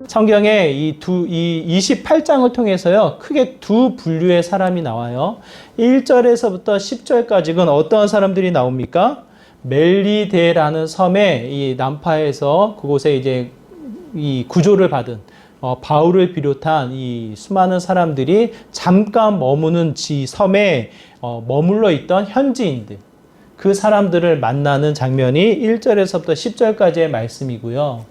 성경에 이 28장을 통해서요, 크게 두 분류의 사람이 나와요. 1절에서부터 10절까지는 어떠한 사람들이 나옵니까? 멜리데라는 섬의 이 남파에서 그곳에 이제 이 구조를 받은 바울을 비롯한 이 수많은 사람들이 잠깐 머무는 섬에 머물러 있던 현지인들, 그 사람들을 만나는 장면이 1절에서부터 10절까지의 말씀이고요.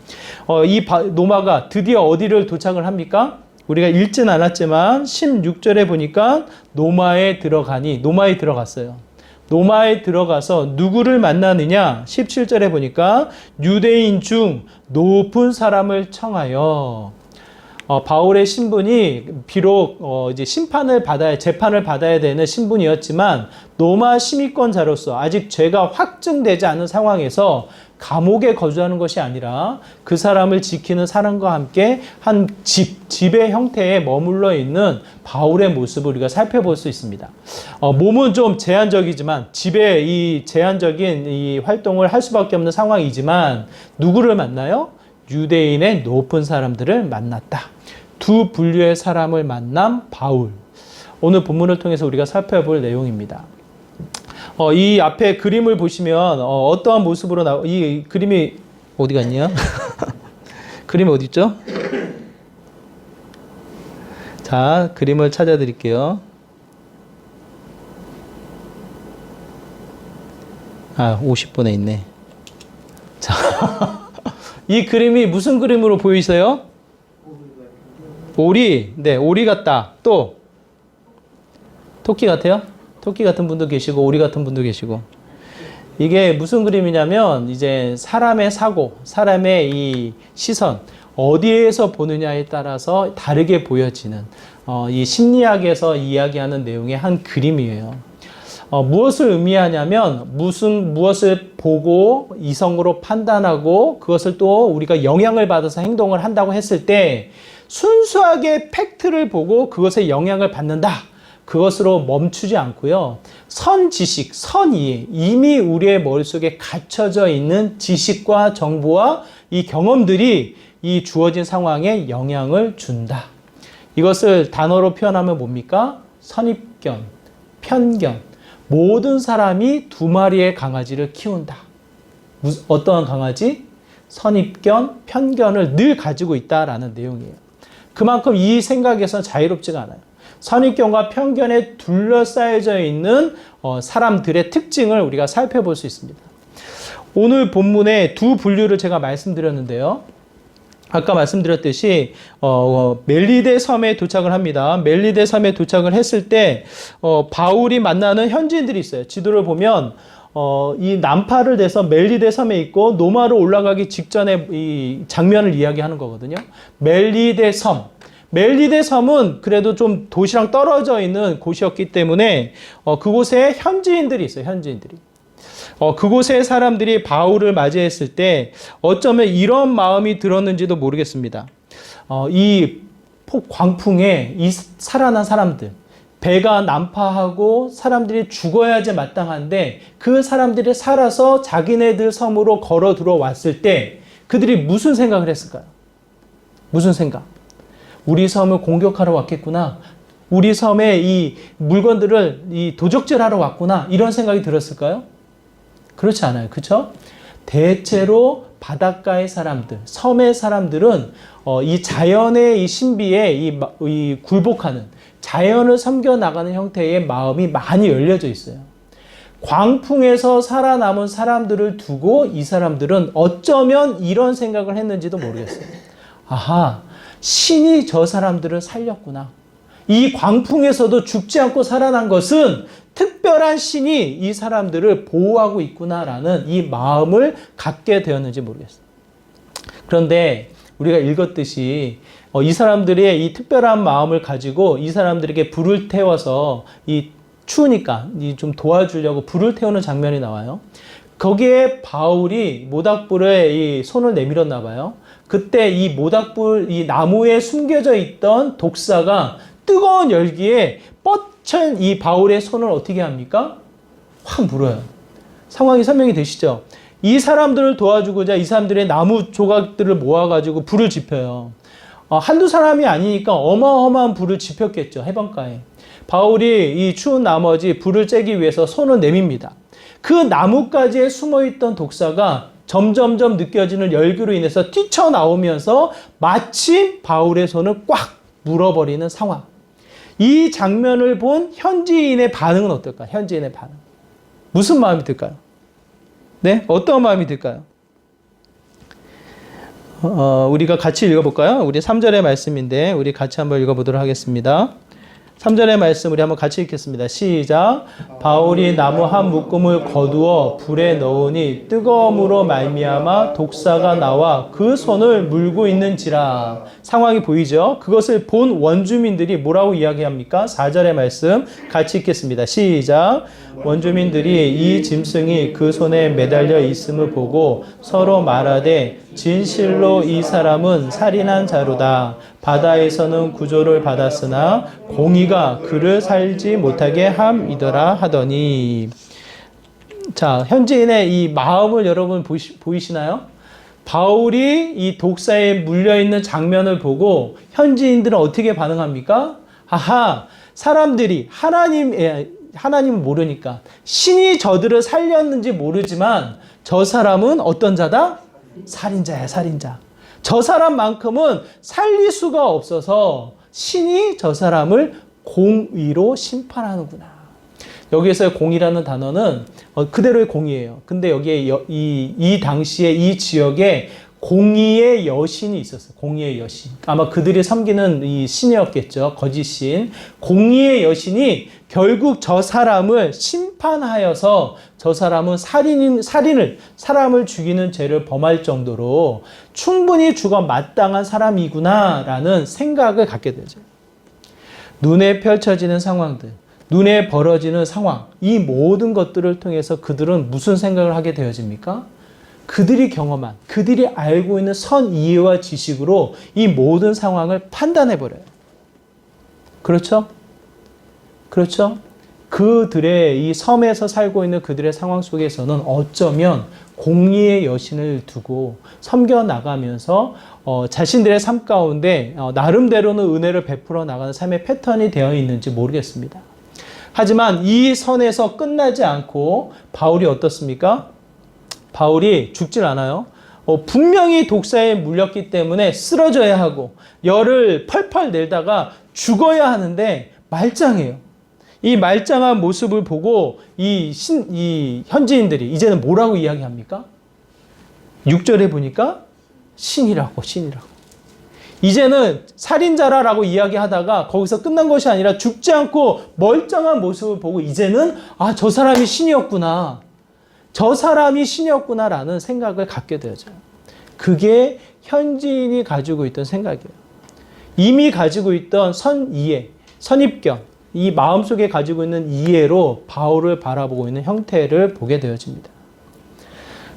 이 노마가 드디어 어디를 도착을 합니까? 우리가 읽진 않았지만 16절에 보니까 노마에 들어갔어요. 노마에 들어가서 누구를 만나느냐? 17절에 보니까 유대인 중 높은 사람을 청하여, 바울의 신분이 비록 이제 재판을 받아야 되는 신분이었지만 로마 시민권자로서 아직 죄가 확증되지 않은 상황에서 감옥에 거주하는 것이 아니라 그 사람을 지키는 사람과 함께 한 집의 형태에 머물러 있는 바울의 모습을 우리가 살펴볼 수 있습니다. 몸은 좀 제한적이지만 집에 이 제한적인 이 활동을 할 수밖에 없는 상황이지만 누구를 만나요? 유대인의 높은 사람들을 만났다. 두 분류의 사람을 만난 바울. 오늘 본문을 통해서 우리가 살펴볼 내용입니다. 이 앞에 그림을 보시면 어떠한 모습으로 이 그림이 어디 갔냐? 그림이 어디 있죠? 자, 그림을 찾아드릴게요. 50분에 있네. 자, 이 그림이 무슨 그림으로 보이세요? 오리. 네, 오리 같다. 또 토끼 같아요? 토끼 같은 분도 계시고 오리 같은 분도 계시고. 이게 무슨 그림이냐면 이제 사람의 사고, 사람의 이 시선, 어디에서 보느냐에 따라서 다르게 보여지는 이 심리학에서 이야기하는 내용의 한 그림이에요. 무엇을 의미하냐면 무엇을 보고 이성으로 판단하고 그것을 또 우리가 영향을 받아서 행동을 한다고 했을 때 순수하게 팩트를 보고 그것에 영향을 받는다. 그것으로 멈추지 않고요. 선지식, 선이해, 이미 우리의 머릿속에 갖춰져 있는 지식과 정보와 이 경험들이 이 주어진 상황에 영향을 준다. 이것을 단어로 표현하면 뭡니까? 선입견, 편견. 모든 사람이 두 마리의 강아지를 키운다. 어떠한 강아지? 선입견, 편견을 늘 가지고 있다라는 내용이에요. 그만큼 이 생각에서 자유롭지가 않아요. 선입견과 편견에 둘러싸여져 있는 사람들의 특징을 우리가 살펴볼 수 있습니다. 오늘 본문의 두 분류를 제가 말씀드렸는데요. 아까 말씀드렸듯이 멜리데 섬에 도착을 합니다. 멜리데 섬에 도착을 했을 때 바울이 만나는 현지인들이 있어요. 지도를 보면 이 남파를 대서 멜리데 섬에 있고 노마로 올라가기 직전에 이 장면을 이야기하는 거거든요. 멜리데 섬. 멜리데 섬은 그래도 좀 도시랑 떨어져 있는 곳이었기 때문에 그곳에 현지인들이 있어요. 현지인들이. 그곳의 사람들이 바울을 맞이했을 때 어쩌면 이런 마음이 들었는지도 모르겠습니다. 이 광풍에 이 살아난 사람들, 배가 난파하고 사람들이 죽어야지 마땅한데 그 사람들이 살아서 자기네들 섬으로 걸어 들어왔을 때 그들이 무슨 생각을 했을까요? 무슨 생각? 우리 섬을 공격하러 왔겠구나. 우리 섬에 이 물건들을 도적질하러 왔구나. 이런 생각이 들었을까요? 그렇지 않아요. 그렇죠? 대체로 바닷가의 사람들, 섬의 사람들은 이 자연의 이 신비에 이 굴복하는, 자연을 섬겨나가는 형태의 마음이 많이 열려져 있어요. 광풍에서 살아남은 사람들을 두고 이 사람들은 어쩌면 이런 생각을 했는지도 모르겠어요. 아하, 신이 저 사람들을 살렸구나. 이 광풍에서도 죽지 않고 살아난 것은 특별한 신이 이 사람들을 보호하고 있구나라는 이 마음을 갖게 되었는지 모르겠어요. 그런데 우리가 읽었듯이 이 사람들의 이 특별한 마음을 가지고 이 사람들에게 불을 태워서 이 추우니까 좀 도와주려고 불을 태우는 장면이 나와요. 거기에 바울이 모닥불에 이 손을 내밀었나 봐요. 그때 이 모닥불, 이 나무에 숨겨져 있던 독사가 뜨거운 열기에 뻗친 이 바울의 손을 어떻게 합니까? 확 물어요. 상황이 설명이 되시죠? 이 사람들을 도와주고자 이 사람들의 나무 조각들을 모아가지고 불을 지펴요. 한두 사람이 아니니까 어마어마한 불을 지폈겠죠. 해변가에. 바울이 이 추운 나머지 불을 쬐기 위해서 손을 내밉니다. 그 나뭇가지에 숨어있던 독사가 점점점 느껴지는 열기로 인해서 뛰쳐나오면서 마침 바울의 손을 꽉 물어버리는 상황. 이 장면을 본 현지인의 반응은 어떨까요? 현지인의 반응. 무슨 마음이 들까요? 네? 어떤 마음이 들까요? 우리가 같이 읽어볼까요? 우리 3절의 말씀인데 우리 같이 한번 읽어보도록 하겠습니다. 3절의 말씀 우리 한번 같이 읽겠습니다. 시작. 바울이 나무 한 묶음을 거두어 불에 넣으니 뜨거움으로 말미암아 독사가 나와 그 손을 물고 있는지라. 상황이 보이죠? 그것을 본 원주민들이 뭐라고 이야기합니까? 4절의 말씀 같이 읽겠습니다. 시작. 원주민들이 이 짐승이 그 손에 매달려 있음을 보고 서로 말하되 진실로 이 사람은 살인한 자로다. 바다에서는 구조를 받았으나 공의가 그를 살지 못하게 함이더라 하더니. 자, 현지인의 이 마음을 여러분 보이시나요? 바울이 이 독사에 물려있는 장면을 보고 현지인들은 어떻게 반응합니까? 아하, 사람들이 하나님을 모르니까 신이 저들을 살렸는지 모르지만 저 사람은 어떤 자다? 살인자야, 살인자. 저 사람만큼은 살릴 수가 없어서 신이 저 사람을 공의로 심판하는구나. 여기에서의 공의라는 단어는 그대로의 공의예요. 근데 여기에 이 당시에 이 지역에 공의의 여신이 있었어요. 공의의 여신. 아마 그들이 섬기는 이 신이었겠죠. 거짓 신. 공의의 여신이 결국 저 사람을 심판하여서 저 사람은 사람을 죽이는 죄를 범할 정도로 충분히 죽어 마땅한 사람이구나라는 생각을 갖게 되죠. 눈에 펼쳐지는 상황들, 눈에 벌어지는 상황, 이 모든 것들을 통해서 그들은 무슨 생각을 하게 되어집니까? 그들이 경험한, 그들이 알고 있는 선 이해와 지식으로 이 모든 상황을 판단해버려요. 그렇죠? 그렇죠? 그들의 이 섬에서 살고 있는 그들의 상황 속에서는 어쩌면 공의의 여신을 두고 섬겨나가면서 자신들의 삶 가운데 나름대로는 은혜를 베풀어 나가는 삶의 패턴이 되어 있는지 모르겠습니다. 하지만 이 선에서 끝나지 않고 바울이 어떻습니까? 바울이 죽질 않아요. 분명히 독사에 물렸기 때문에 쓰러져야 하고 열을 펄펄 내다가 죽어야 하는데 말짱해요. 이 말짱한 모습을 보고 이 현지인들이 이제는 뭐라고 이야기합니까? 6절에 보니까 신이라고. 이제는 살인자라고 이야기하다가 거기서 끝난 것이 아니라 죽지 않고 멀쩡한 모습을 보고 이제는 저 사람이 신이었구나. 저 사람이 신이었구나라는 생각을 갖게 되어져요. 그게 현지인이 가지고 있던 생각이에요. 이미 가지고 있던 선이해, 선입견, 이 마음속에 가지고 있는 이해로 바울을 바라보고 있는 형태를 보게 되어집니다.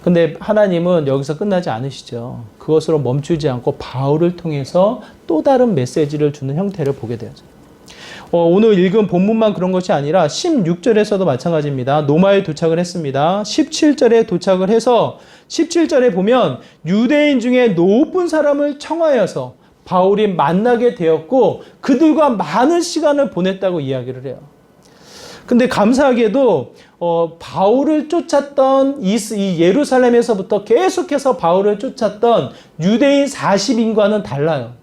근데 하나님은 여기서 끝나지 않으시죠. 그것으로 멈추지 않고 바울을 통해서 또 다른 메시지를 주는 형태를 보게 되어져요. 오늘 읽은 본문만 그런 것이 아니라 16절에서도 마찬가지입니다. 노마에 도착을 했습니다. 17절에 도착을 해서 17절에 보면 유대인 중에 높은 사람을 청하여서 바울이 만나게 되었고 그들과 많은 시간을 보냈다고 이야기를 해요. 근데 감사하게도 바울을 쫓았던 이 예루살렘에서부터 계속해서 바울을 쫓았던 유대인 40인과는 달라요.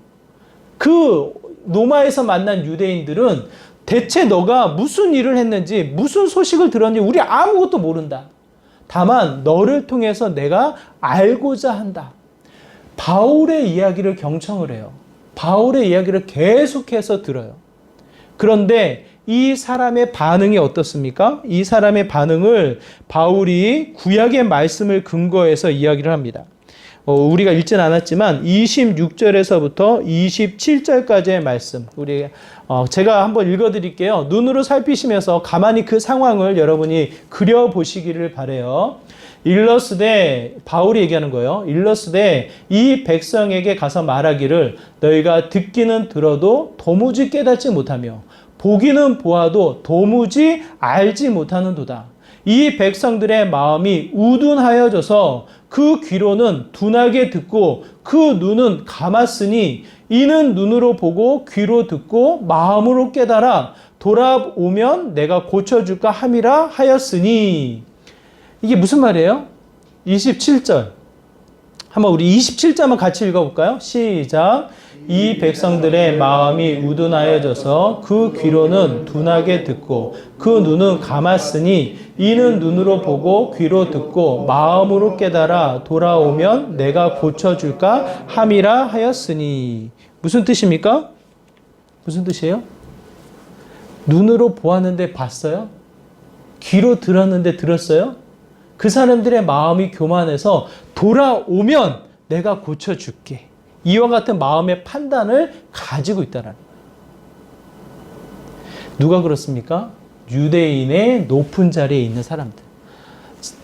그 노마에서 만난 유대인들은 대체 너가 무슨 일을 했는지 무슨 소식을 들었는지 우리 아무것도 모른다. 다만 너를 통해서 내가 알고자 한다. 바울의 이야기를 경청을 해요. 바울의 이야기를 계속해서 들어요. 그런데 이 사람의 반응이 어떻습니까? 이 사람의 반응을 바울이 구약의 말씀을 근거해서 이야기를 합니다. 우리가 읽진 않았지만 26절에서부터 27절까지의 말씀, 제가 한번 읽어드릴게요. 눈으로 살피시면서 가만히 그 상황을 여러분이 그려보시기를 바라요. 일러스되, 바울이 얘기하는 거예요. 일러스되 이 백성에게 가서 말하기를 너희가 듣기는 들어도 도무지 깨닫지 못하며 보기는 보아도 도무지 알지 못하는도다. 이 백성들의 마음이 우둔하여져서 그 귀로는 둔하게 듣고 그 눈은 감았으니 이는 눈으로 보고 귀로 듣고 마음으로 깨달아 돌아오면 내가 고쳐줄까 함이라 하였으니. 이게 무슨 말이에요? 27절. 한번 우리 27절만 같이 읽어볼까요? 시작. 이 백성들의 마음이 우둔하여져서 그 귀로는 둔하게 듣고 그 눈은 감았으니 이는 눈으로 보고 귀로 듣고 마음으로 깨달아 돌아오면 내가 고쳐줄까 함이라 하였으니. 무슨 뜻입니까? 무슨 뜻이에요? 눈으로 보았는데 봤어요? 귀로 들었는데 들었어요? 그 사람들의 마음이 교만해서 돌아오면 내가 고쳐줄게. 이와 같은 마음의 판단을 가지고 있다는 거예요. 누가 그렇습니까? 유대인의 높은 자리에 있는 사람들.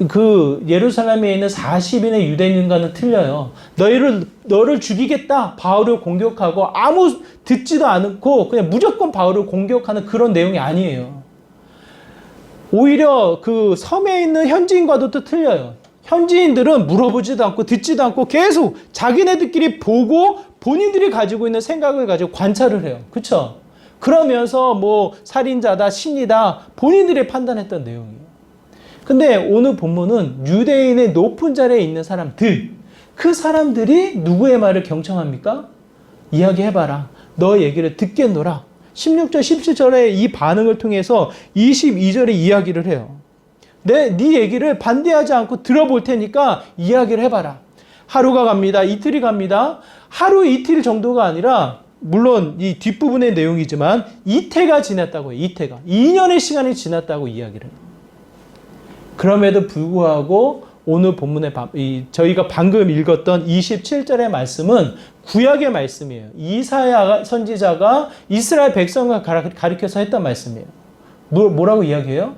그 예루살렘에 있는 40인의 유대인과는 틀려요. 너를 죽이겠다. 바울을 공격하고 아무 듣지도 않고 그냥 무조건 바울을 공격하는 그런 내용이 아니에요. 오히려 그 섬에 있는 현지인과도 또 틀려요. 현지인들은 물어보지도 않고 듣지도 않고 계속 자기네들끼리 보고 본인들이 가지고 있는 생각을 가지고 관찰을 해요. 그렇죠? 그러면서 뭐 살인자다, 신이다 본인들이 판단했던 내용이에요. 근데 오늘 본문은 유대인의 높은 자리에 있는 사람들, 그 사람들이 누구의 말을 경청합니까? 이야기해봐라. 너 얘기를 듣겠노라. 16절, 17절의 이 반응을 통해서 22절에 이야기를 해요. 네 얘기를 반대하지 않고 들어볼 테니까 이야기를 해봐라. 하루가 갑니다. 이틀이 갑니다. 하루 이틀 정도가 아니라 물론 이 뒷부분의 내용이지만 이태가 지났다고 해요. 이태가. 2년의 시간이 지났다고 이야기를 해요. 그럼에도 불구하고 오늘 본문에 저희가 방금 읽었던 27절의 말씀은 구약의 말씀이에요. 이사야 선지자가 이스라엘 백성을 가리켜서 했던 말씀이에요. 뭐라고 이야기해요?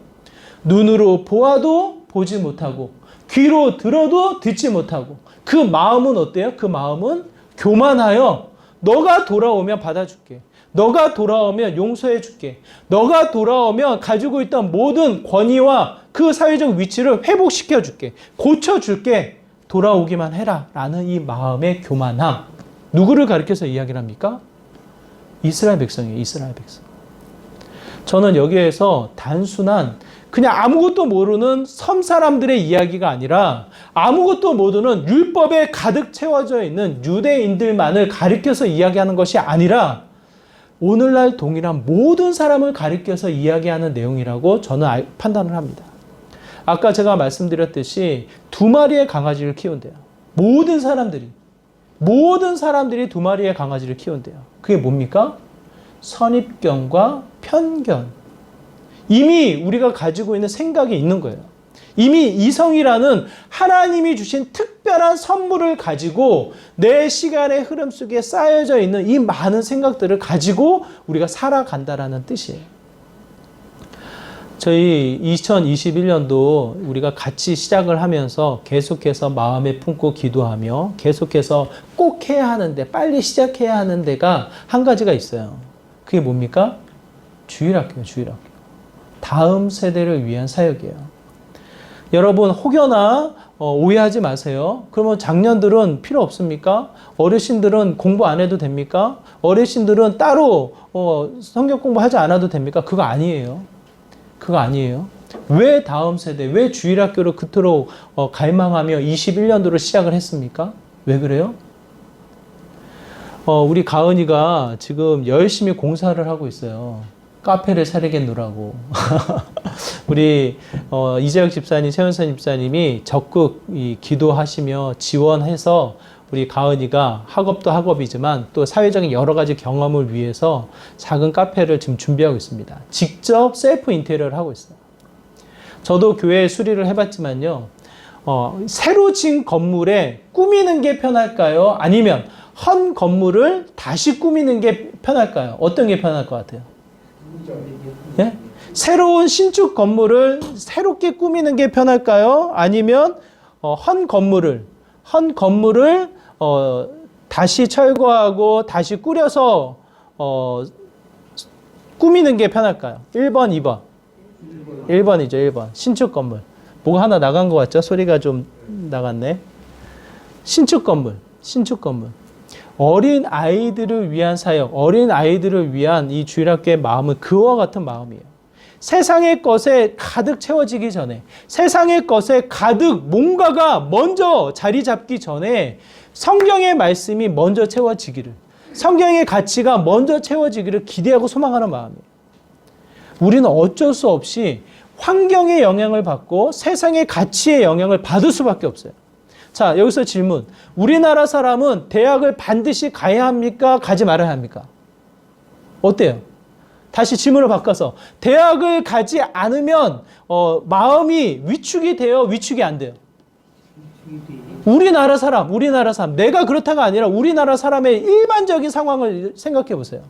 눈으로 보아도 보지 못하고 귀로 들어도 듣지 못하고 그 마음은 어때요? 그 마음은 교만하여 너가 돌아오면 받아줄게. 너가 돌아오면 용서해줄게. 너가 돌아오면 가지고 있던 모든 권위와 그 사회적 위치를 회복시켜줄게. 고쳐줄게. 돌아오기만 해라. 라는 이 마음의 교만함. 누구를 가리켜서 이야기를 합니까? 이스라엘 백성이에요. 이스라엘 백성. 저는 여기에서 단순한 그냥 아무것도 모르는 섬 사람들의 이야기가 아니라 아무것도 모르는 율법에 가득 채워져 있는 유대인들만을 가리켜서 이야기하는 것이 아니라 오늘날 동일한 모든 사람을 가리켜서 이야기하는 내용이라고 저는 판단을 합니다. 아까 제가 말씀드렸듯이 2마리의 강아지를 키운대요. 모든 사람들이 2마리의 강아지를 키운대요. 그게 뭡니까? 선입견과 편견. 이미 우리가 가지고 있는 생각이 있는 거예요. 이미 이성이라는 하나님이 주신 특별한 선물을 가지고 내 시간의 흐름 속에 쌓여져 있는 이 많은 생각들을 가지고 우리가 살아간다라는 뜻이에요. 저희 2021년도 우리가 같이 시작을 하면서 계속해서 마음에 품고 기도하며 계속해서 꼭 해야 하는데 빨리 시작해야 하는 데가 한 가지가 있어요. 그게 뭡니까? 주일학교예요. 주일학교. 다음 세대를 위한 사역이에요. 여러분 혹여나 오해하지 마세요. 그러면 장년들은 필요 없습니까? 어르신들은 공부 안 해도 됩니까? 어르신들은 따로 성경 공부하지 않아도 됩니까? 그거 아니에요. 그거 아니에요. 왜 다음 세대, 왜 주일학교를 그토록 갈망하며 21년도를 시작을 했습니까? 왜 그래요? 우리 가은이가 지금 열심히 공사를 하고 있어요. 카페를 차리겠노라고. 우리 이재혁 집사님, 최은선 집사님이 적극 기도하시며 지원해서 우리 가은이가 학업도 학업이지만 또 사회적인 여러 가지 경험을 위해서 작은 카페를 지금 준비하고 있습니다. 직접 셀프 인테리어를 하고 있어요. 저도 교회 수리를 해봤지만요. 새로 진 건물에 꾸미는 게 편할까요? 아니면 헌 건물을 다시 꾸미는 게 편할까요? 어떤 게 편할 것 같아요? 예? 새로운 신축 건물을 새롭게 꾸미는 게 편할까요? 아니면 헌 건물을 다시 철거하고 다시 꾸려서 꾸미는 게 편할까요? 1번, 2번. 1번이죠, 1번. 신축 건물. 뭐가 하나 나간 것 같죠? 소리가 좀 나갔네. 신축 건물. 어린 아이들을 위한 사역, 어린 아이들을 위한 이 주일학교의 마음은 그와 같은 마음이에요. 세상의 것에 가득 채워지기 전에, 세상의 것에 가득 뭔가가 먼저 자리 잡기 전에 성경의 말씀이 먼저 채워지기를, 성경의 가치가 먼저 채워지기를 기대하고 소망하는 마음이에요. 우리는 어쩔 수 없이 환경의 영향을 받고 세상의 가치의 영향을 받을 수밖에 없어요. 자, 여기서 질문. 우리나라 사람은 대학을 반드시 가야 합니까? 가지 말아야 합니까? 어때요? 다시 질문을 바꿔서 대학을 가지 않으면 마음이 위축이 돼요? 위축이 안 돼요? 우리나라 사람, 내가 그렇다가 아니라 우리나라 사람의 일반적인 상황을 생각해 보세요.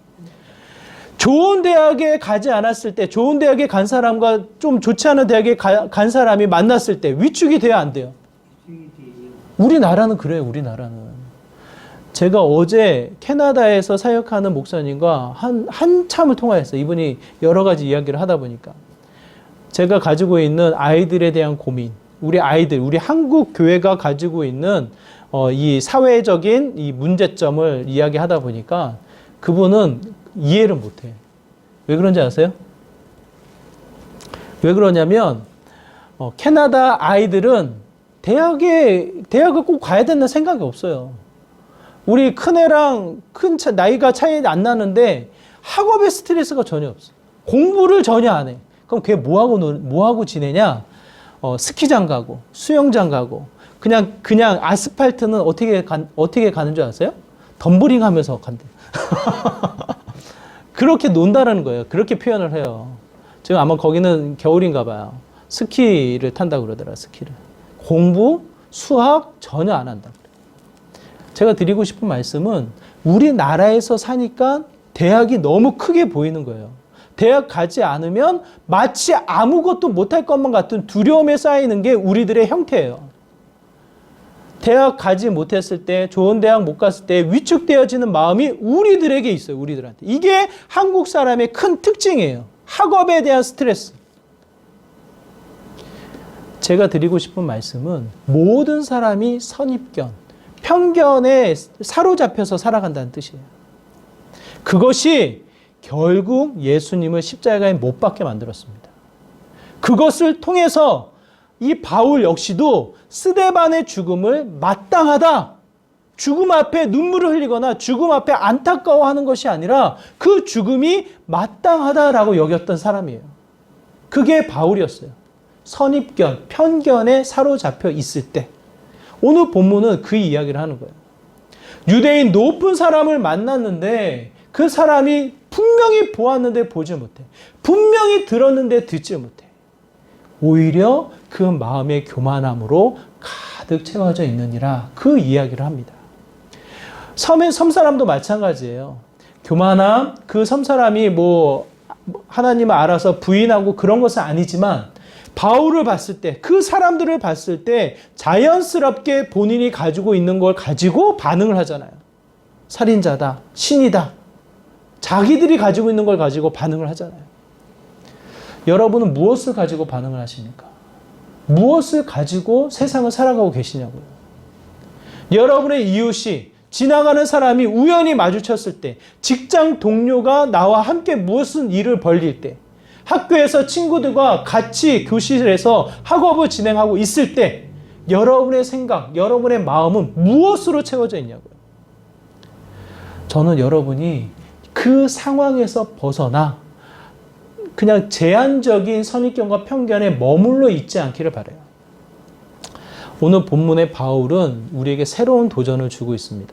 좋은 대학에 가지 않았을 때, 좋은 대학에 간 사람과 좀 좋지 않은 대학에 간 사람이 만났을 때 위축이 돼야 안 돼요? 우리나라는 그래요, 우리나라는. 제가 어제 캐나다에서 사역하는 목사님과 한참을 통화했어요. 이분이 여러 가지 이야기를 하다 보니까. 제가 가지고 있는 아이들에 대한 고민, 우리 아이들, 우리 한국 교회가 가지고 있는 이 사회적인 이 문제점을 이야기하다 보니까 그분은 이해를 못해. 왜 그런지 아세요? 왜 그러냐면 캐나다 아이들은 대학을 꼭 가야 된다는 생각이 없어요. 우리 큰애랑 나이가 차이 안 나는데 학업에 스트레스가 전혀 없어. 공부를 전혀 안 해. 그럼 걔 뭐하고 지내냐? 스키장 가고 수영장 가고 그냥 아스팔트는 어떻게 가는 줄 아세요? 덤블링 하면서 간대. 그렇게 논다라는 거예요. 그렇게 표현을 해요. 지금 아마 거기는 겨울인가 봐요. 스키를 탄다고 그러더라, 스키를. 공부, 수학 전혀 안 한다. 제가 드리고 싶은 말씀은 우리나라에서 사니까 대학이 너무 크게 보이는 거예요. 대학 가지 않으면 마치 아무것도 못할 것만 같은 두려움에 쌓이는 게 우리들의 형태예요. 대학 가지 못했을 때, 좋은 대학 못 갔을 때 위축되어지는 마음이 우리들에게 있어요. 우리들한테. 이게 한국 사람의 큰 특징이에요. 학업에 대한 스트레스. 제가 드리고 싶은 말씀은 모든 사람이 선입견, 편견에 사로잡혀서 살아간다는 뜻이에요. 그것이 결국 예수님을 십자가에 못 박게 만들었습니다. 그것을 통해서 이 바울 역시도 스데반의 죽음을 마땅하다. 죽음 앞에 눈물을 흘리거나 죽음 앞에 안타까워하는 것이 아니라 그 죽음이 마땅하다라고 여겼던 사람이에요. 그게 바울이었어요. 선입견, 편견에 사로잡혀 있을 때. 오늘 본문은 그 이야기를 하는 거예요. 유대인 높은 사람을 만났는데 그 사람이 분명히 보았는데 보지 못해. 분명히 들었는데 듣지 못해. 오히려 그 마음의 교만함으로 가득 채워져 있느니라 그 이야기를 합니다. 섬 사람도 마찬가지예요. 교만함, 그 섬 사람이 하나님을 알아서 부인하고 그런 것은 아니지만 바울을 봤을 때, 그 사람들을 봤을 때 자연스럽게 본인이 가지고 있는 걸 가지고 반응을 하잖아요. 살인자다, 신이다. 자기들이 가지고 있는 걸 가지고 반응을 하잖아요. 여러분은 무엇을 가지고 반응을 하십니까? 무엇을 가지고 세상을 살아가고 계시냐고요. 여러분의 이웃이, 지나가는 사람이 우연히 마주쳤을 때, 직장 동료가 나와 함께 무슨 일을 벌릴 때, 학교에서 친구들과 같이 교실에서 학업을 진행하고 있을 때 여러분의 생각, 여러분의 마음은 무엇으로 채워져 있냐고요. 저는 여러분이 그 상황에서 벗어나 그냥 제한적인 선입견과 편견에 머물러 있지 않기를 바라요. 오늘 본문의 바울은 우리에게 새로운 도전을 주고 있습니다.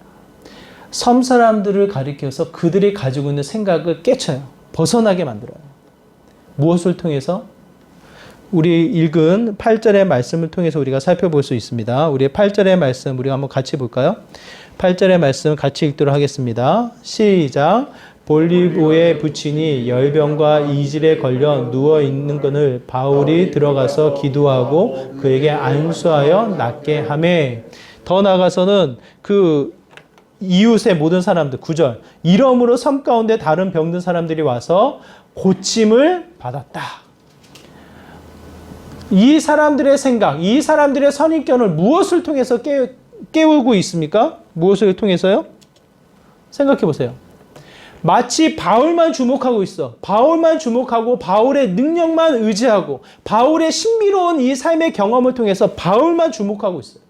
섬 사람들을 가리켜서 그들이 가지고 있는 생각을 깨쳐요. 벗어나게 만들어요. 무엇을 통해서? 우리 읽은 8절의 말씀을 통해서 우리가 살펴볼 수 있습니다. 우리의 8절의 말씀 우리가 한번 같이 볼까요? 8절의 말씀 같이 읽도록 하겠습니다. 시작. 볼리보의 부친이 열병과 이질에 걸려 누워있는 것을 바울이 들어가서 기도하고 그에게 안수하여 낫게 하매. 더 나아가서는 그 이웃의 모든 사람들, 9절. 이러므로 섬 가운데 다른 병든 사람들이 와서 고침을 받았다. 이 사람들의 생각, 이 사람들의 선입견을 무엇을 통해서 깨우고 있습니까? 무엇을 통해서요? 생각해 보세요. 마치 바울만 주목하고 있어. 바울만 주목하고 바울의 능력만 의지하고 바울의 신비로운 이 삶의 경험을 통해서 바울만 주목하고 있어요.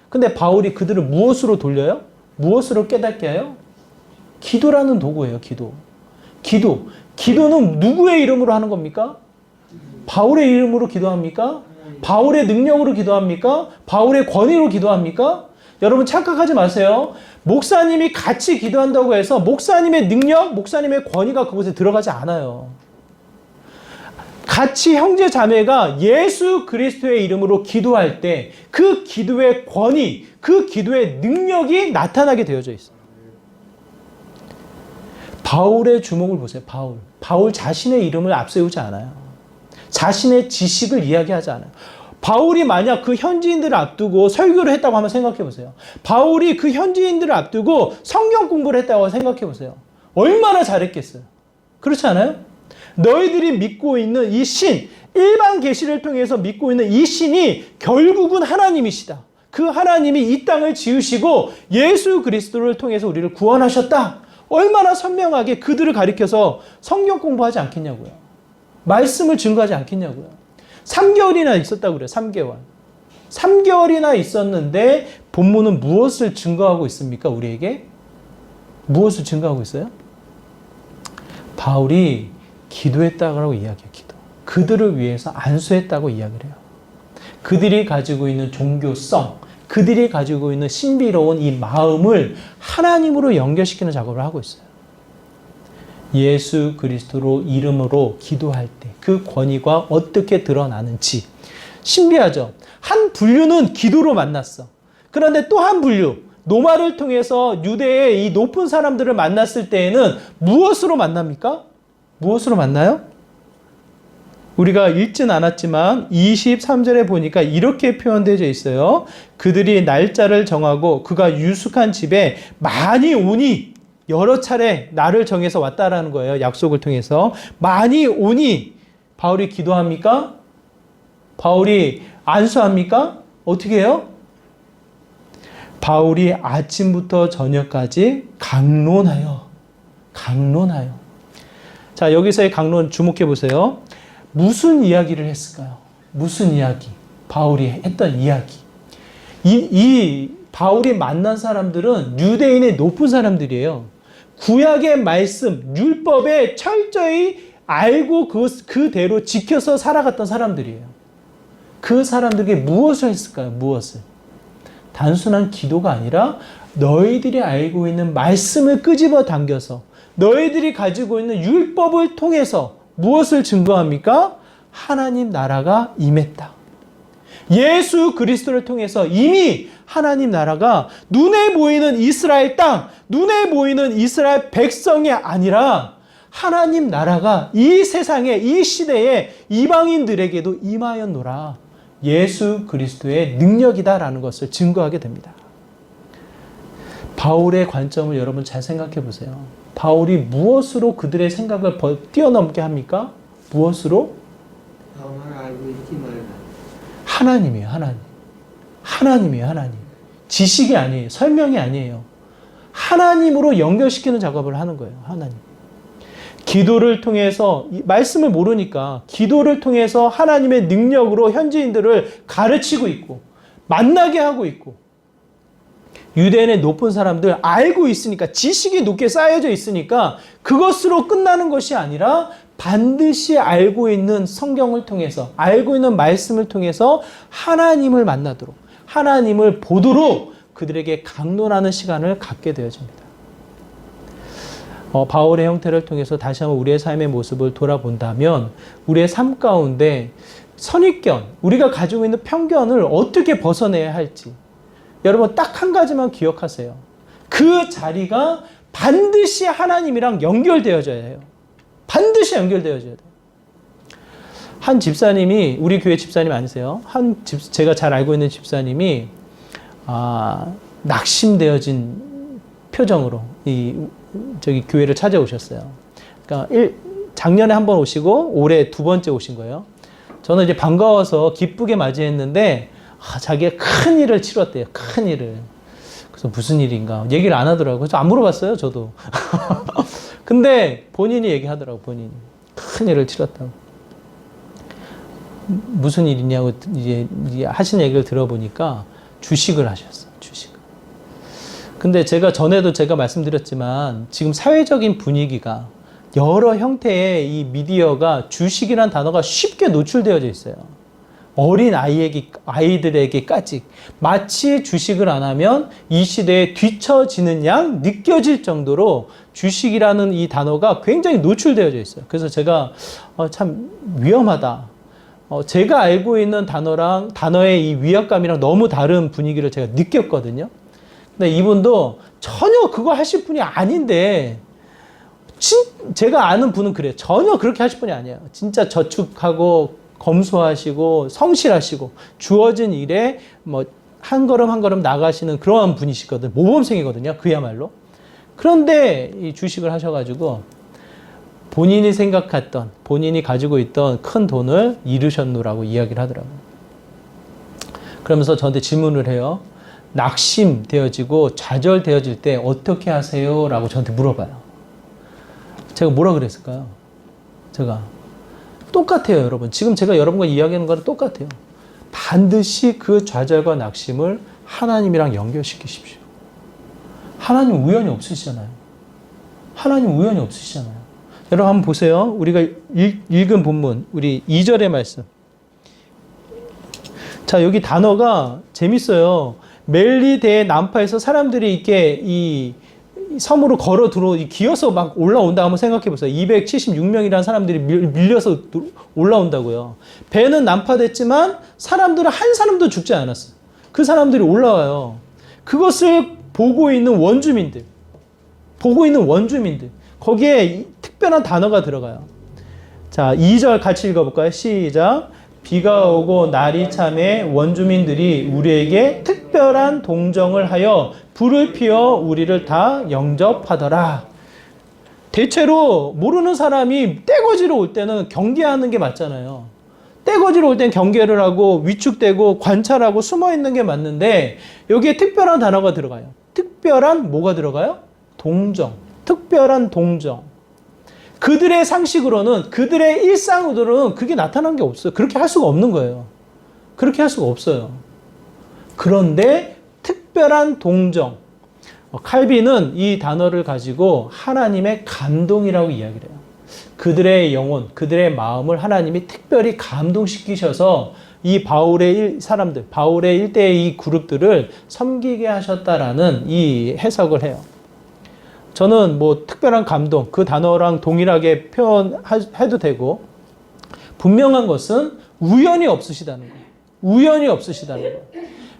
근데 바울이 그들을 무엇으로 돌려요? 무엇으로 깨닫게 해요? 기도라는 도구예요. 기도. 기도는 누구의 이름으로 하는 겁니까? 바울의 이름으로 기도합니까? 바울의 능력으로 기도합니까? 바울의 권위로 기도합니까? 여러분 착각하지 마세요. 목사님이 같이 기도한다고 해서 목사님의 능력, 목사님의 권위가 그곳에 들어가지 않아요. 같이 형제 자매가 예수 그리스도의 이름으로 기도할 때 그 기도의 권위, 그 기도의 능력이 나타나게 되어져 있어요. 바울의 주목을 보세요. 바울 자신의 이름을 앞세우지 않아요. 자신의 지식을 이야기하지 않아요. 바울이 만약 그 현지인들을 앞두고 설교를 했다고 한번 생각해 보세요. 바울이 그 현지인들을 앞두고 성경 공부를 했다고 생각해 보세요. 얼마나 잘했겠어요. 그렇지 않아요? 너희들이 믿고 있는 이 신, 일반 계시를 통해서 믿고 있는 이 신이 결국은 하나님이시다. 그 하나님이 이 땅을 지으시고 예수 그리스도를 통해서 우리를 구원하셨다. 얼마나 선명하게 그들을 가리켜서 성경 공부하지 않겠냐고요. 말씀을 증거하지 않겠냐고요. 3개월이나 있었다고 그래요. 3개월. 3개월이나 있었는데 본문은 무엇을 증거하고 있습니까? 우리에게? 무엇을 증거하고 있어요? 바울이 기도했다고 이야기해요. 기도. 그들을 위해서 안수했다고 이야기를 해요. 그들이 가지고 있는 종교성, 그들이 가지고 있는 신비로운 이 마음을 하나님으로 연결시키는 작업을 하고 있어요. 예수 그리스도로 이름으로 기도할 때 그 권위가 어떻게 드러나는지 신비하죠. 한 분류는 기도로 만났어. 그런데 또 한 분류, 노마를 통해서 유대의 이 높은 사람들을 만났을 때에는 무엇으로 만납니까? 무엇으로 만나요? 우리가 읽진 않았지만 23절에 보니까 이렇게 표현되어 있어요. 그들이 날짜를 정하고 그가 유숙한 집에 많이 오니, 여러 차례 날을 정해서 왔다라는 거예요. 약속을 통해서. 많이 오니 바울이 기도합니까? 바울이 안수합니까? 어떻게 해요? 바울이 아침부터 저녁까지 강론하여. 자, 여기서의 강론 주목해 보세요. 무슨 이야기를 했을까요? 무슨 이야기? 바울이 했던 이야기. 이 바울이 만난 사람들은 유대인의 높은 사람들이에요. 구약의 말씀, 율법에 철저히 알고 그대로 지켜서 살아갔던 사람들이에요. 그 사람들에게 무엇을 했을까요? 무엇을? 단순한 기도가 아니라 너희들이 알고 있는 말씀을 끄집어 당겨서 너희들이 가지고 있는 율법을 통해서 무엇을 증거합니까? 하나님 나라가 임했다. 예수 그리스도를 통해서 이미 하나님 나라가 눈에 보이는 이스라엘 땅, 눈에 보이는 이스라엘 백성이 아니라 하나님 나라가 이 세상에, 이 시대에 이방인들에게도 임하였노라. 예수 그리스도의 능력이다라는 것을 증거하게 됩니다. 바울의 관점을 여러분 잘 생각해 보세요. 바울이 무엇으로 그들의 생각을 뛰어넘게 합니까? 무엇으로? 하나님이에요. 하나님. 지식이 아니에요. 설명이 아니에요. 하나님으로 연결시키는 작업을 하는 거예요. 하나님. 기도를 통해서, 말씀을 모르니까 기도를 통해서 하나님의 능력으로 현지인들을 가르치고 있고 만나게 하고 있고, 유대인의 높은 사람들 알고 있으니까, 지식이 높게 쌓여져 있으니까 그것으로 끝나는 것이 아니라 반드시 알고 있는 성경을 통해서, 알고 있는 말씀을 통해서 하나님을 만나도록, 하나님을 보도록 그들에게 강론하는 시간을 갖게 되어집니다. 바울의 형태를 통해서 다시 한번 우리의 삶의 모습을 돌아본다면 우리의 삶 가운데 선입견, 우리가 가지고 있는 편견을 어떻게 벗어내야 할지 여러분 딱 한 가지만 기억하세요. 그 자리가 반드시 하나님이랑 연결되어져야 해요. 반드시 연결되어져야 돼요. 한 집사님이, 우리 교회 집사님 아니세요? 제가 잘 알고 있는 집사님이 낙심되어진 표정으로 저기 교회를 찾아오셨어요. 그러니까 작년에 한 번 오시고 올해 두 번째 오신 거예요. 저는 이제 반가워서 기쁘게 맞이했는데 자기가 큰 일을 치렀대요. 큰 일을. 그래서 무슨 일인가 얘기를 안 하더라고요. 그래서 안 물어봤어요, 저도. 근데 본인이 얘기하더라고, 본인이. 큰 일을 치렀다고. 무슨 일이냐고 이제 하신 얘기를 들어보니까 주식을 하셨어요, 주식을. 근데 전에도 제가 말씀드렸지만 지금 사회적인 분위기가 여러 형태의 이 미디어가 주식이란 단어가 쉽게 노출되어져 있어요. 어린 아이들에게까지 마치 주식을 안 하면 이 시대에 뒤처지는 양 느껴질 정도로 주식이라는 이 단어가 굉장히 노출되어져 있어요. 그래서 제가 참 위험하다. 제가 알고 있는 단어의 이 위압감이랑 너무 다른 분위기를 제가 느꼈거든요. 근데 이분도 전혀 그거 하실 분이 아닌데 제가 아는 분은 그래요. 전혀 그렇게 하실 분이 아니에요. 진짜 저축하고 검소하시고 성실하시고 주어진 일에 뭐 한 걸음 한 걸음 나가시는 그러한 분이시거든요. 모범생이거든요. 그야말로. 그런데 이 주식을 하셔가지고 본인이 생각했던, 본인이 가지고 있던 큰 돈을 잃으셨노라고 이야기를 하더라고요. 그러면서 저한테 질문을 해요. 낙심되어지고 좌절되어질 때 어떻게 하세요? 라고 저한테 물어봐요. 제가 뭐라 그랬을까요? 제가 똑같아요, 여러분. 지금 제가 여러분과 이야기하는 거랑 똑같아요. 반드시 그 좌절과 낙심을 하나님이랑 연결시키십시오. 하나님 우연이 없으시잖아요. 하나님 우연이 없으시잖아요. 여러분 한번 보세요. 우리가 읽은 본문, 우리 2절의 말씀. 자, 여기 단어가 재밌어요. 멜리데 난파에서 사람들이 이렇게 이 섬으로 기어서 막 올라온다 한번 생각해 보세요. 276명이라는 사람들이 밀려서 올라온다고요. 배는 난파됐지만 사람들은 한 사람도 죽지 않았어요. 그 사람들이 올라와요. 그것을 보고 있는 원주민들. 거기에 특별한 단어가 들어가요. 자, 2절 같이 읽어볼까요? 시작. 비가 오고 날이 참에 원주민들이 우리에게 특별한 동정을 하여 불을 피워 우리를 다 영접하더라. 대체로 모르는 사람이 떼거지로 올 때는 경계하는 게 맞잖아요. 떼거지로 올 땐 경계를 하고 위축되고 관찰하고 숨어 있는 게 맞는데 여기에 특별한 단어가 들어가요. 특별한 뭐가 들어가요? 동정. 특별한 동정. 그들의 상식으로는, 그들의 일상으로는 그게 나타난 게 없어요. 그렇게 할 수가 없는 거예요. 그렇게 할 수가 없어요. 그런데 특별한 동정. 칼빈은 이 단어를 가지고 하나님의 감동이라고 이야기를 해요. 그들의 영혼, 그들의 마음을 하나님이 특별히 감동시키셔서 이 바울의 일대의 이 그룹들을 섬기게 하셨다라는 이 해석을 해요. 저는 뭐 특별한 감동, 그 단어랑 동일하게 표현해도 되고, 분명한 것은 우연이 없으시다는 거예요. 우연이 없으시다는 거예요.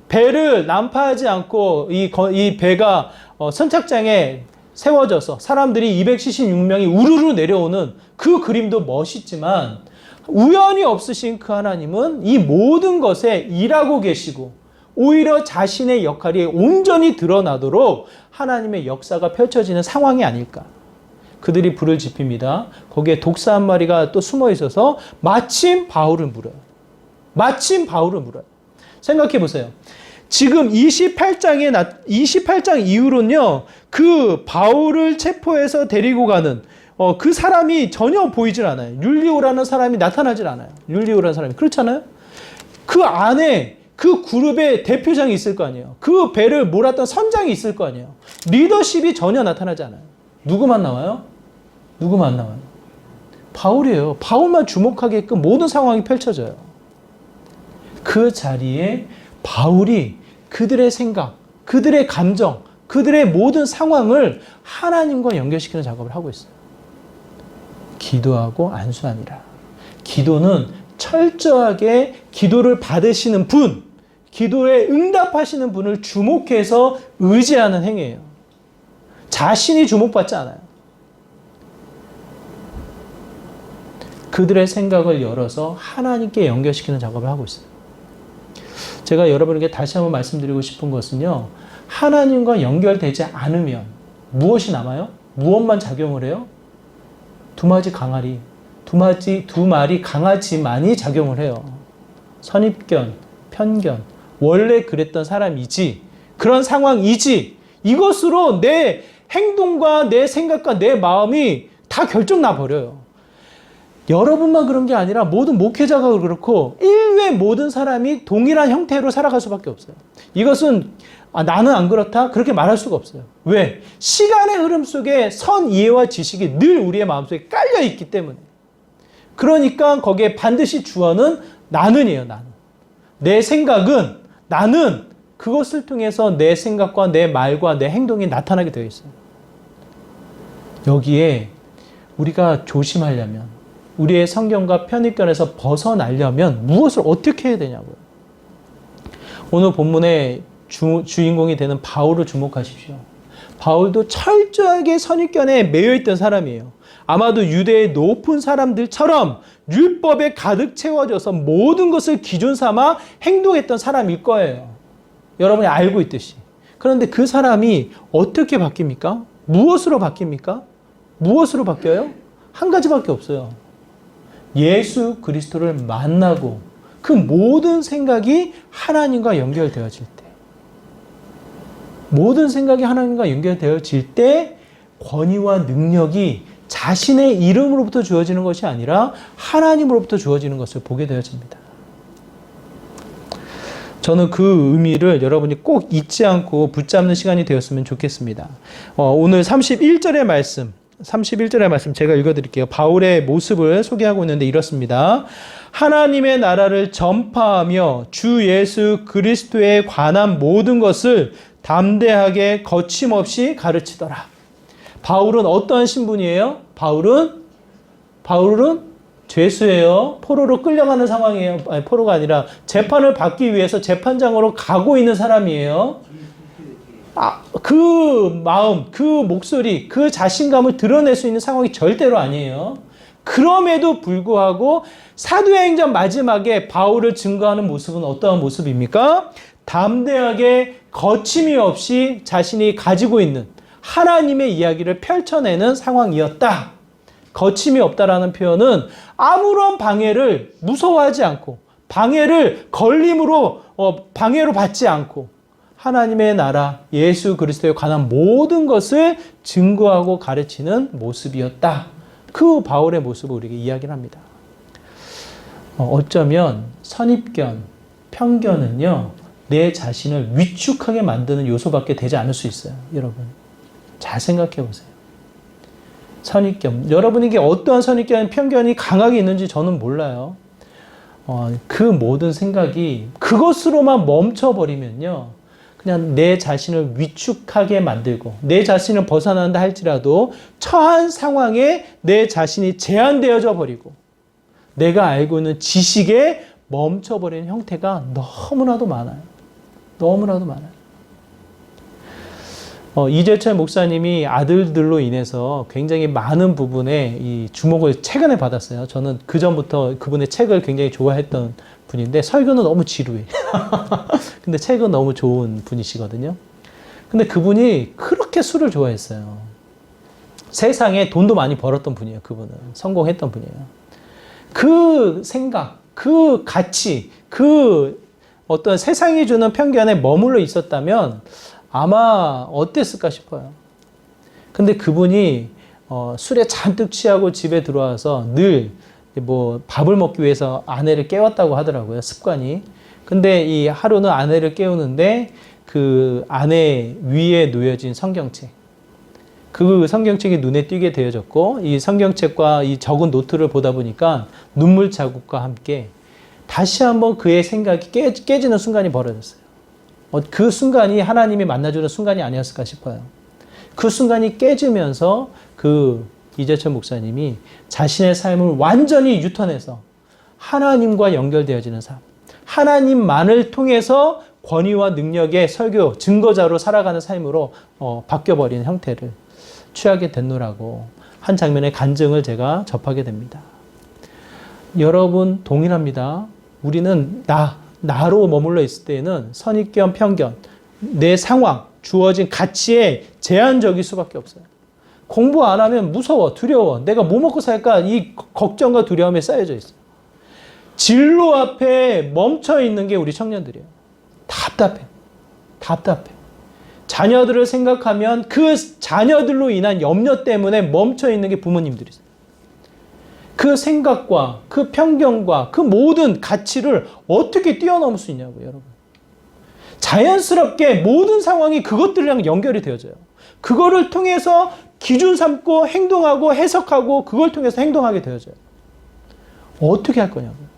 배를 난파하지 않고 이 배가 선착장에 세워져서 사람들이 276명이 우르르 내려오는 그 그림도 멋있지만 우연이 없으신 그 하나님은 이 모든 것에 일하고 계시고 오히려 자신의 역할이 온전히 드러나도록 하나님의 역사가 펼쳐지는 상황이 아닐까. 그들이 불을 지핍니다. 거기에 독사 한 마리가 또 숨어 있어서 마침 바울을 물어요. 생각해 보세요. 지금 28장 이후로는요, 그 바울을 체포해서 데리고 가는 그 사람이 전혀 보이질 않아요. 율리오라는 사람이 나타나질 않아요. 그렇잖아요? 그 안에 그 그룹의 대표장이 있을 거 아니에요. 그 배를 몰았던 선장이 있을 거 아니에요. 리더십이 전혀 나타나지 않아요. 누구만 나와요? 바울이에요. 바울만 주목하게끔 모든 상황이 펼쳐져요. 그 자리에 바울이 그들의 생각, 그들의 감정, 그들의 모든 상황을 하나님과 연결시키는 작업을 하고 있어요. 기도하고 안수하니라. 기도는 철저하게 기도를 받으시는 분, 기도에 응답하시는 분을 주목해서 의지하는 행위예요. 자신이 주목받지 않아요. 그들의 생각을 열어서 하나님께 연결시키는 작업을 하고 있어요. 제가 여러분에게 다시 한번 말씀드리고 싶은 것은요, 하나님과 연결되지 않으면 무엇이 남아요? 무엇만 작용을 해요? 두 마리 강아지만이 작용을 해요. 선입견, 편견. 원래 그랬던 사람이지 그런 상황이지. 이것으로 내 행동과 내 생각과 내 마음이 다 결정 나버려요. 여러분만 그런 게 아니라 모든 목회자가 그렇고 인류의 모든 사람이 동일한 형태로 살아갈 수밖에 없어요. 이것은 나는 안 그렇다? 그렇게 말할 수가 없어요. 왜? 시간의 흐름 속에 선 이해와 지식이 늘 우리의 마음속에 깔려 있기 때문에. 그러니까 거기에 반드시 주어는 나는이에요. 나는. 내 생각은 나는 그것을 통해서 내 생각과 내 말과 내 행동이 나타나게 되어 있어요. 여기에 우리가 조심하려면 우리의 성경과 편입견에서 벗어나려면 무엇을 어떻게 해야 되냐고요. 오늘 본문의 주인공이 되는 바울을 주목하십시오. 바울도 철저하게 선입견에 매여 있던 사람이에요. 아마도 유대의 높은 사람들처럼 율법에 가득 채워져서 모든 것을 기준 삼아 행동했던 사람일 거예요. 여러분이 알고 있듯이. 그런데 그 사람이 어떻게 바뀝니까? 무엇으로 바뀝니까? 무엇으로 바뀌어요? 한 가지밖에 없어요. 예수 그리스도를 만나고 그 모든 생각이 하나님과 연결되어질 때, 모든 생각이 하나님과 연결되어질 때 권위와 능력이 자신의 이름으로부터 주어지는 것이 아니라 하나님으로부터 주어지는 것을 보게 되어집니다. 저는 그 의미를 여러분이 꼭 잊지 않고 붙잡는 시간이 되었으면 좋겠습니다. 오늘 31절의 말씀 제가 읽어드릴게요. 바울의 모습을 소개하고 있는데 이렇습니다. 하나님의 나라를 전파하며 주 예수 그리스도에 관한 모든 것을 담대하게 거침없이 가르치더라. 바울은 어떠한 신분이에요? 바울은 죄수예요. 포로로 끌려가는 상황이에요. 아니, 포로가 아니라 재판을 받기 위해서 재판장으로 가고 있는 사람이에요. 그 마음, 그 목소리, 그 자신감을 드러낼 수 있는 상황이 절대로 아니에요. 그럼에도 불구하고 사도행전 마지막에 바울을 증거하는 모습은 어떠한 모습입니까? 담대하게 거침이 없이 자신이 가지고 있는 하나님의 이야기를 펼쳐내는 상황이었다. 거침이 없다라는 표현은 아무런 방해를 무서워하지 않고 걸림으로 방해로 받지 않고 하나님의 나라 예수 그리스도에 관한 모든 것을 증거하고 가르치는 모습이었다. 그 바울의 모습을 우리에게 이야기를 합니다. 어쩌면 선입견, 편견은요, 내 자신을 위축하게 만드는 요소밖에 되지 않을 수 있어요. 여러분, 잘 생각해 보세요. 선입견, 여러분에게 어떠한 선입견, 편견이 강하게 있는지 저는 몰라요. 그 모든 생각이 그것으로만 멈춰버리면요, 그냥 내 자신을 위축하게 만들고 내 자신을 벗어난다 할지라도 처한 상황에 내 자신이 제한되어져 버리고 내가 알고 있는 지식에 멈춰버리는 형태가 너무나도 많아요. 너무나도 많아요. 이재철 목사님이 아들들로 인해서 굉장히 많은 부분에 이 주목을 최근에 받았어요. 저는 그전부터 그분의 책을 굉장히 좋아했던 분인데 설교는 너무 지루해. 근데 책은 너무 좋은 분이시거든요. 근데 그분이 그렇게 술을 좋아했어요. 세상에 돈도 많이 벌었던 분이에요. 그분은 성공했던 분이에요. 그 생각, 그 가치, 그 어떤 세상이 주는 편견에 머물러 있었다면 아마 어땠을까 싶어요. 근데 그분이 술에 잔뜩 취하고 집에 들어와서 늘 뭐 밥을 먹기 위해서 아내를 깨웠다고 하더라고요. 습관이. 근데 이 하루는 아내를 깨우는데 그 아내 위에 놓여진 성경책, 그 성경책이 눈에 띄게 되어졌고 이 성경책과 이 적은 노트를 보다 보니까 눈물 자국과 함께 다시 한번 그의 생각이 깨지는 순간이 벌어졌어요. 그 순간이 하나님이 만나주는 순간이 아니었을까 싶어요. 그 순간이 깨지면서 그 이재철 목사님이 자신의 삶을 완전히 유턴해서 하나님과 연결되어지는 삶, 하나님만을 통해서 권위와 능력의 설교, 증거자로 살아가는 삶으로 바뀌어버리는 형태를 취하게 됐노라고 한 장면의 간증을 제가 접하게 됩니다. 여러분 동일합니다. 우리는 나로 머물러 있을 때에는 선입견, 편견, 내 상황, 주어진 가치에 제한적일 수밖에 없어요. 공부 안 하면 무서워, 두려워. 내가 뭐 먹고 살까? 이 걱정과 두려움에 쌓여져 있어요. 진로 앞에 멈춰 있는 게 우리 청년들이에요. 답답해. 자녀들을 생각하면 그 자녀들로 인한 염려 때문에 멈춰 있는 게 부모님들이세요. 그 생각과 그 편견과 그 모든 가치를 어떻게 뛰어넘을 수 있냐고요, 여러분. 자연스럽게 모든 상황이 그것들이랑 연결이 되어져요. 그거를 통해서 기준 삼고 행동하고 해석하고 그걸 통해서 행동하게 되어져요. 어떻게 할 거냐고요.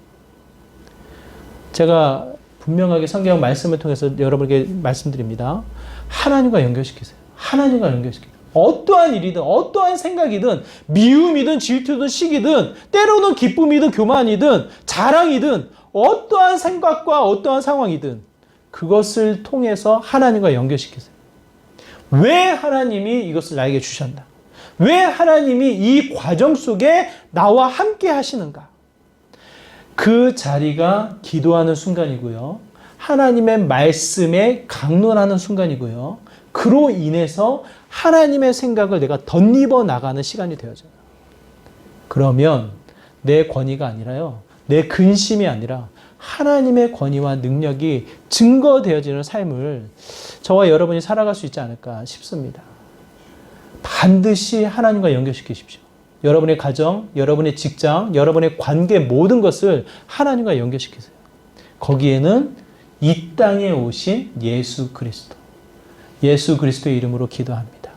제가 분명하게 성경 말씀을 통해서 여러분에게 말씀드립니다. 하나님과 연결시키세요. 하나님과 연결시키세요. 어떠한 일이든 어떠한 생각이든 미움이든 질투든 시기든 때로는 기쁨이든 교만이든 자랑이든 어떠한 생각과 어떠한 상황이든 그것을 통해서 하나님과 연결시키세요. 왜 하나님이 이것을 나에게 주셨나? 왜 하나님이 이 과정 속에 나와 함께 하시는가? 그 자리가 기도하는 순간이고요. 하나님의 말씀에 강론하는 순간이고요. 그로 인해서 하나님의 생각을 내가 덧입어 나가는 시간이 되어져요. 그러면 내 권위가 아니라요. 내 근심이 아니라 하나님의 권위와 능력이 증거되어지는 삶을 저와 여러분이 살아갈 수 있지 않을까 싶습니다. 반드시 하나님과 연결시키십시오. 여러분의 가정, 여러분의 직장, 여러분의 관계 모든 것을 하나님과 연결시키세요. 거기에는 이 땅에 오신 예수 그리스도, 예수 그리스도의 이름으로 기도합니다.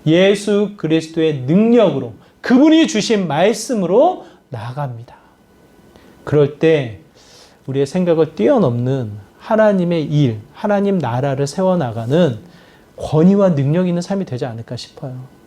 예수 그리스도의 능력으로 그분이 주신 말씀으로 나아갑니다. 그럴 때 우리의 생각을 뛰어넘는 하나님의 일, 하나님 나라를 세워나가는 권위와 능력 있는 삶이 되지 않을까 싶어요.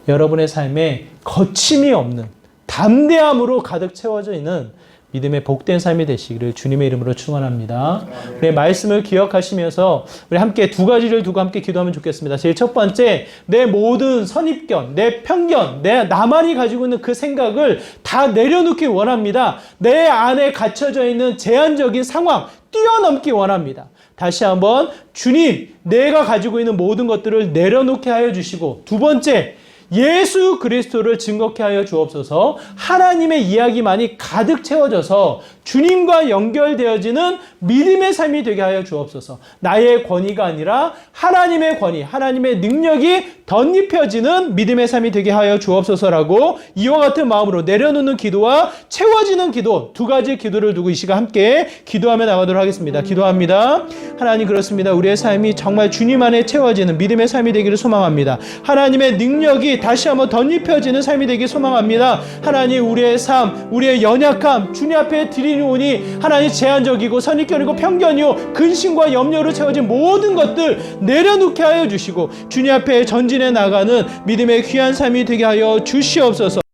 여러분의 삶에 거침이 없는 담대함으로 가득 채워져 있는 믿음의 복된 삶이 되시기를 주님의 이름으로 축원합니다. 우리의 말씀을 기억하시면서 우리 함께 두 가지를 두고 함께 기도하면 좋겠습니다. 제일 첫 번째, 내 모든 선입견, 내 편견, 나만이 가지고 있는 그 생각을 다 내려놓기 원합니다. 내 안에 갇혀져 있는 제한적인 상황 뛰어넘기 원합니다. 다시 한번 주님, 내가 가지고 있는 모든 것들을 내려놓게 하여 주시고, 두 번째, 예수 그리스도를 증거케 하여 주옵소서. 하나님의 이야기만이 가득 채워져서 주님과 연결되어지는 믿음의 삶이 되게 하여 주옵소서. 나의 권위가 아니라 하나님의 권위, 하나님의 능력이 덧입혀지는 믿음의 삶이 되게 하여 주옵소서라고 이와 같은 마음으로 내려놓는 기도와 채워지는 기도, 두 가지 기도를 두고 이 시간 함께 기도하며 나가도록 하겠습니다. 기도합니다. 하나님, 그렇습니다. 우리의 삶이 정말 주님 안에 채워지는 믿음의 삶이 되기를 소망합니다. 하나님의 능력이 다시 한번 덧입혀지는 삶이 되길 소망합니다. 하나님, 우리의 삶, 우리의 연약함 주님 앞에 드리오니 하나님, 제한적이고 선입견이고 편견이요 근심과 염려로 채워진 모든 것들 내려놓게 하여 주시고 주님 앞에 전진해 나가는 믿음의 귀한 삶이 되게 하여 주시옵소서.